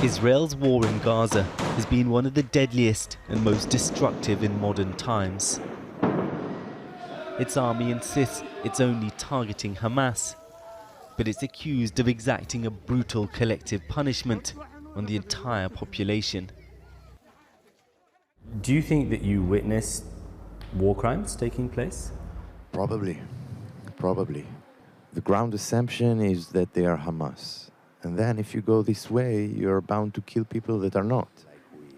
Israel's war in Gaza has been one of the deadliest and most destructive in modern times. Its army insists it's only targeting Hamas, but it's accused of exacting a brutal collective punishment on the entire population. Do you think that you witnessed war crimes taking place? Probably. The ground assumption is that they are Hamas. And then if you go this way, you're bound to kill people that are not.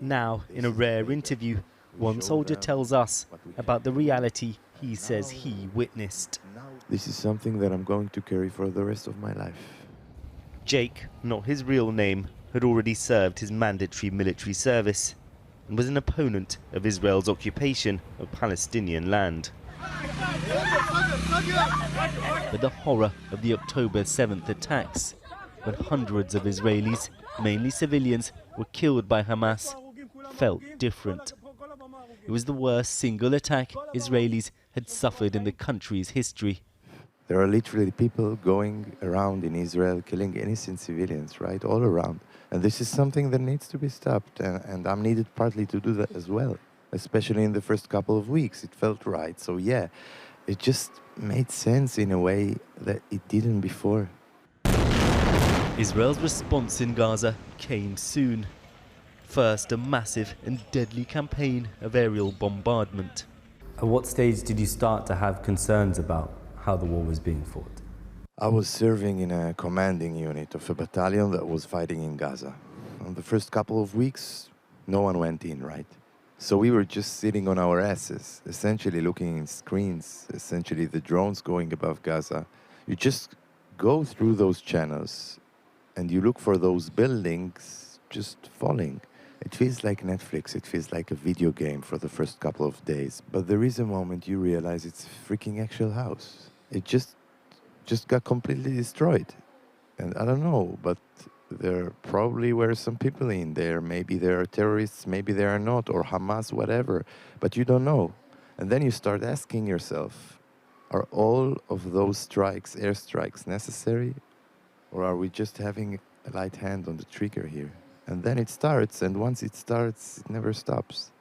Now, in a rare interview, one soldier tells us about the reality he says he witnessed. This is something that I'm going to carry for the rest of my life. Jake, not his real name, had already served his mandatory military service and was an opponent of Israel's occupation of Palestinian land. But the horror of the October 7th attacks, when hundreds of Israelis, mainly civilians, were killed by Hamas, felt different. It was the worst single attack Israelis had suffered in the country's history. There are literally people going around in Israel killing innocent civilians, right, all around. And this is something that needs to be stopped, and I'm needed partly to do that as well, especially in the first couple of weeks. It felt right, so yeah, it just made sense in a way that it didn't before. Israel's response in Gaza came soon. First, a massive and deadly campaign of aerial bombardment. At what stage did you start to have concerns about how the war was being fought? I was serving in a commanding unit of a battalion that was fighting in Gaza. In the first couple of weeks, no one went in, right? So we were just sitting on our asses, essentially looking in screens, essentially the drones going above Gaza. You just go through those channels and you look for those buildings just falling. It feels like Netflix, it feels like a video game for the first couple of days. But there is a moment you realize it's a freaking actual house. It just got completely destroyed. And I don't know, but there probably were some people in there. Maybe there are terrorists, maybe there are not, or Hamas, whatever. But you don't know. And then you start asking yourself, are all of those strikes, airstrikes, necessary? Or are we just having a light hand on the trigger here? And then it starts, and once it starts, it never stops.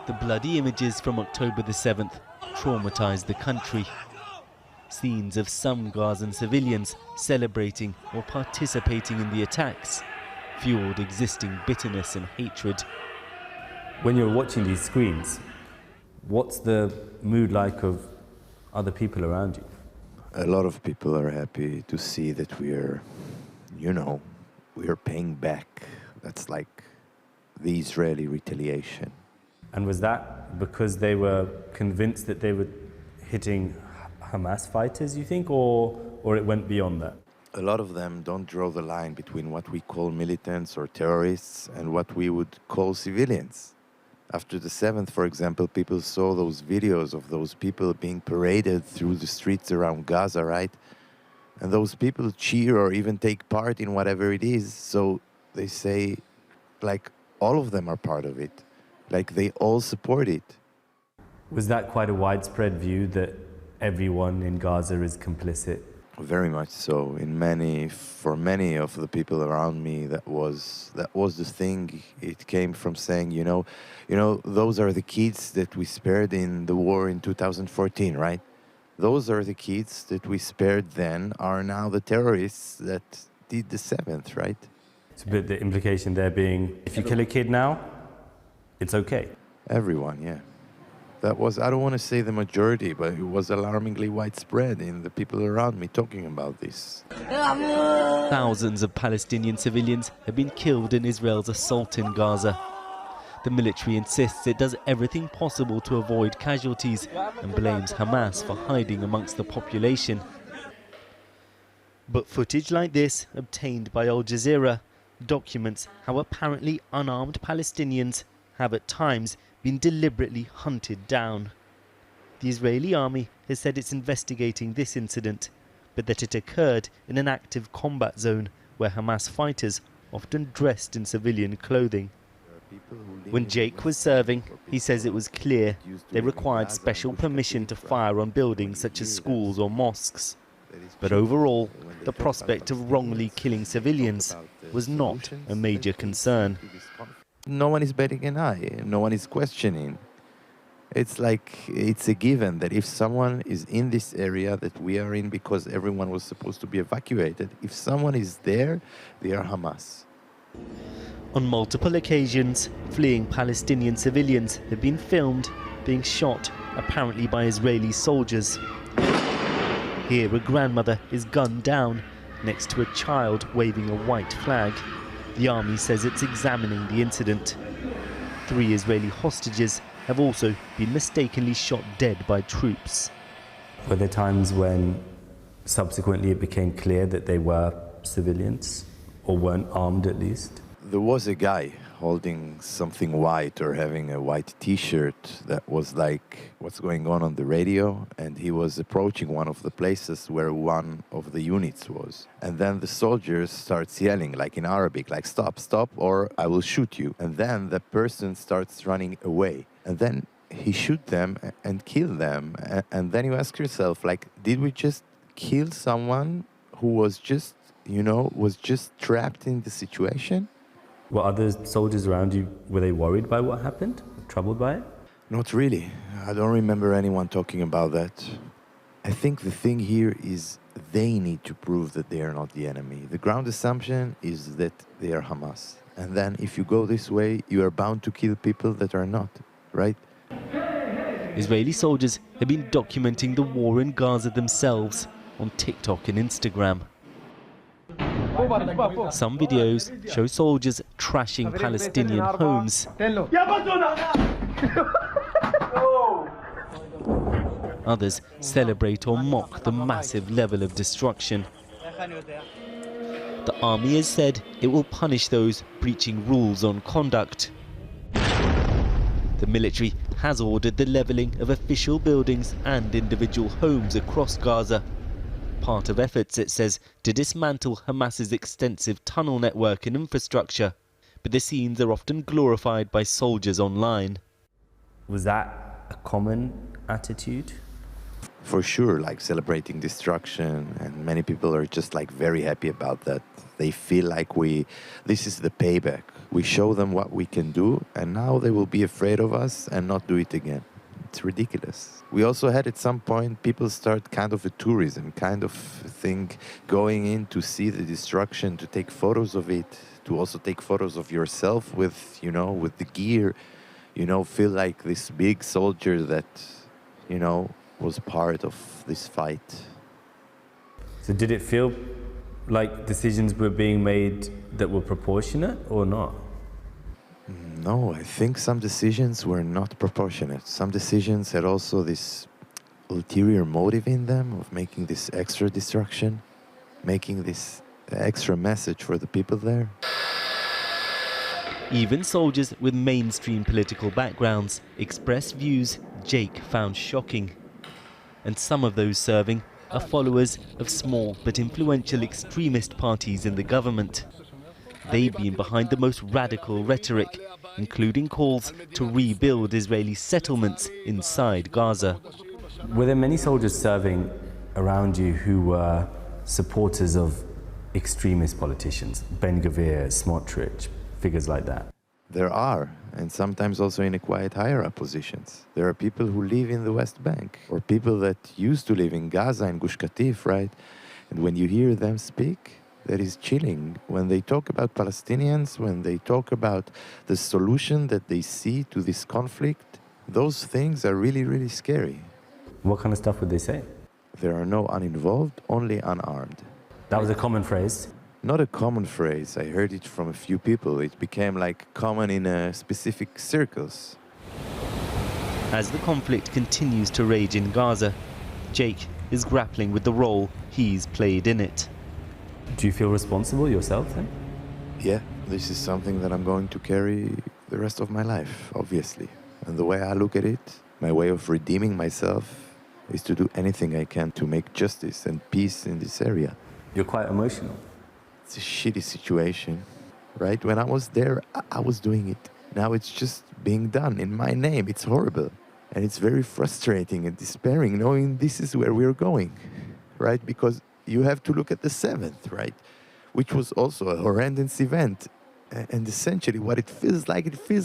The bloody images from October the 7th traumatized the country. Scenes of some Gazan civilians celebrating or participating in the attacks fueled existing bitterness and hatred. When you're watching these screens, what's the mood like of other people around you? A lot of people are happy to see that we are paying back. That's like the Israeli retaliation. And was that because they were convinced that they were hitting Hamas fighters, you think, or it went beyond that? A lot of them don't draw the line between what we call militants or terrorists and what we would call civilians. After the 7th, for example, people saw those videos of those people being paraded through the streets around Gaza, right? And those people cheer or even take part in whatever it is. So they say, like, all of them are part of it. Like, they all support it. Was that quite a widespread view that everyone in Gaza is complicit? Very much so. For many of the people around me, that was the thing. It came from saying, those are the kids that we spared in the war in 2014, right? Those are the kids that we spared then are now the terrorists that did the 7th, right? So the implication there being, if you kill a kid now, it's okay. Everyone, yeah. That was, I don't want to say the majority, but it was alarmingly widespread in the people around me talking about this. Thousands of Palestinian civilians have been killed in Israel's assault in Gaza. The military insists it does everything possible to avoid casualties and blames Hamas for hiding amongst the population. But footage like this, obtained by Al Jazeera, documents how apparently unarmed Palestinians have at times been deliberately hunted down. The Israeli army has said it's investigating this incident, but that it occurred in an active combat zone where Hamas fighters often dressed in civilian clothing. When Jake was serving, he says it was clear they required special permission to fire on buildings such as schools or mosques. But overall, the prospect of wrongly killing civilians was not a major concern. No one is batting an eye, no one is questioning. It's like it's a given that if someone is in this area that we are in because everyone was supposed to be evacuated, if someone is there, they are Hamas. On multiple occasions, fleeing Palestinian civilians have been filmed being shot, apparently by Israeli soldiers. Here, a grandmother is gunned down next to a child waving a white flag. The army says it's examining the incident. 3 Israeli hostages have also been mistakenly shot dead by troops. Were there times when subsequently it became clear that they were civilians, or weren't armed at least? There was a guy holding something white or having a white t-shirt that was like, what's going on the radio? And he was approaching one of the places where one of the units was. And then the soldiers starts yelling, like in Arabic, like stop, stop, or I will shoot you. And then the person starts running away. And then he shoot them and kill them. And then you ask yourself, like, did we just kill someone who was just, was just trapped in the situation? Were other soldiers around you, were they worried by what happened? Troubled by it? Not really. I don't remember anyone talking about that. I think the thing here is they need to prove that they are not the enemy. The ground assumption is that they are Hamas. And then if you go this way, you are bound to kill people that are not, right? Israeli soldiers have been documenting the war in Gaza themselves on TikTok and Instagram. Some videos show soldiers trashing Palestinian homes. Others celebrate or mock the massive level of destruction. The army has said it will punish those breaching rules on conduct. The military has ordered the levelling of official buildings and individual homes across Gaza. Part of efforts, it says, to dismantle Hamas's extensive tunnel network and infrastructure. But the scenes are often glorified by soldiers online. Was that a common attitude? For sure, like celebrating destruction, and many people are just like very happy about that. They feel like this is the payback. We show them what we can do, and now they will be afraid of us and not do it again. It's ridiculous. We also had at some point people start kind of a tourism kind of thing, going in to see the destruction, to take photos of it, to also take photos of yourself with, with the gear, feel like this big soldier that, was part of this fight. So did it feel like decisions were being made that were proportionate or not? No, I think some decisions were not proportionate. Some decisions had also this ulterior motive in them of making this extra destruction, making this extra message for the people there. Even soldiers with mainstream political backgrounds express views Jake found shocking. And some of those serving are followers of small but influential extremist parties in the government. They've been behind the most radical rhetoric, including calls to rebuild Israeli settlements inside Gaza. Were there many soldiers serving around you who were supporters of extremist politicians, Ben Gvir, Smotrich, figures like that? There are, and sometimes also in a quite higher-up positions. There are people who live in the West Bank, or people that used to live in Gaza and Gush Katif, right? And when you hear them speak, that is chilling. When they talk about Palestinians, when they talk about the solution that they see to this conflict, those things are really, really scary. What kind of stuff would they say? There are no uninvolved, only unarmed. That was a common phrase? Not a common phrase. I heard it from a few people. It became like common in specific circles. As the conflict continues to rage in Gaza, Jake is grappling with the role he's played in it. Do you feel responsible yourself then? Yeah, this is something that I'm going to carry the rest of my life, obviously. And the way I look at it, my way of redeeming myself, is to do anything I can to make justice and peace in this area. You're quite emotional. It's a shitty situation, right? When I was there, I was doing it. Now it's just being done in my name. It's horrible. And it's very frustrating and despairing knowing this is where we're going, right? Because you have to look at the 7th, right? Which was also a horrendous event. And essentially what it feels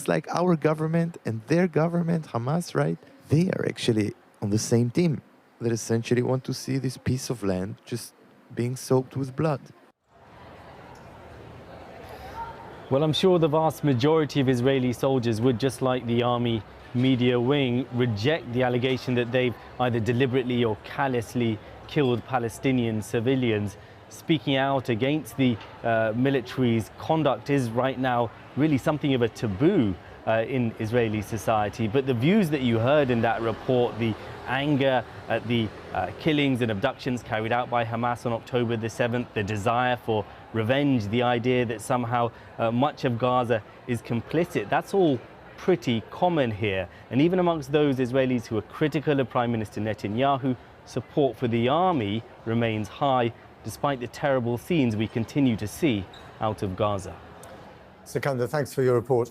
like our government and their government, Hamas, right? They are actually on the same team that essentially want to see this piece of land just being soaked with blood. Well, I'm sure the vast majority of Israeli soldiers would, just like the army media wing, reject the allegation that they've either deliberately or callously killed Palestinian civilians. Speaking out against the military's conduct is right now really something of a taboo in Israeli society. But the views that you heard in that report, the anger at the killings and abductions carried out by Hamas on October the 7th, the desire for revenge, the idea that somehow much of Gaza is complicit, that's all pretty common here. And even amongst those Israelis who are critical of Prime Minister Netanyahu, support for the army remains high, despite the terrible scenes we continue to see out of Gaza. Sikandar, thanks for your report.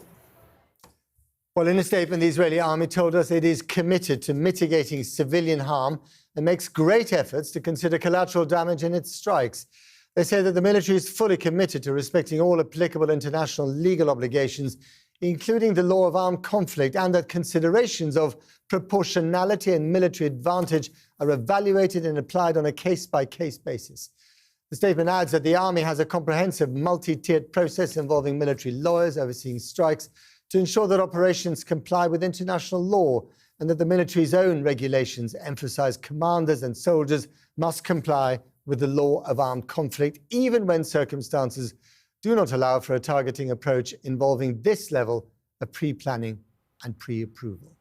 Well, in a statement, the Israeli army told us it is committed to mitigating civilian harm and makes great efforts to consider collateral damage in its strikes. They say that the military is fully committed to respecting all applicable international legal obligations, including the law of armed conflict, and that considerations of proportionality and military advantage are evaluated and applied on a case-by-case basis. The statement adds that the army has a comprehensive multi-tiered process involving military lawyers overseeing strikes to ensure that operations comply with international law, and that the military's own regulations emphasize commanders and soldiers must comply with the law of armed conflict, even when circumstances do not allow for a targeting approach involving this level of pre-planning and pre-approval.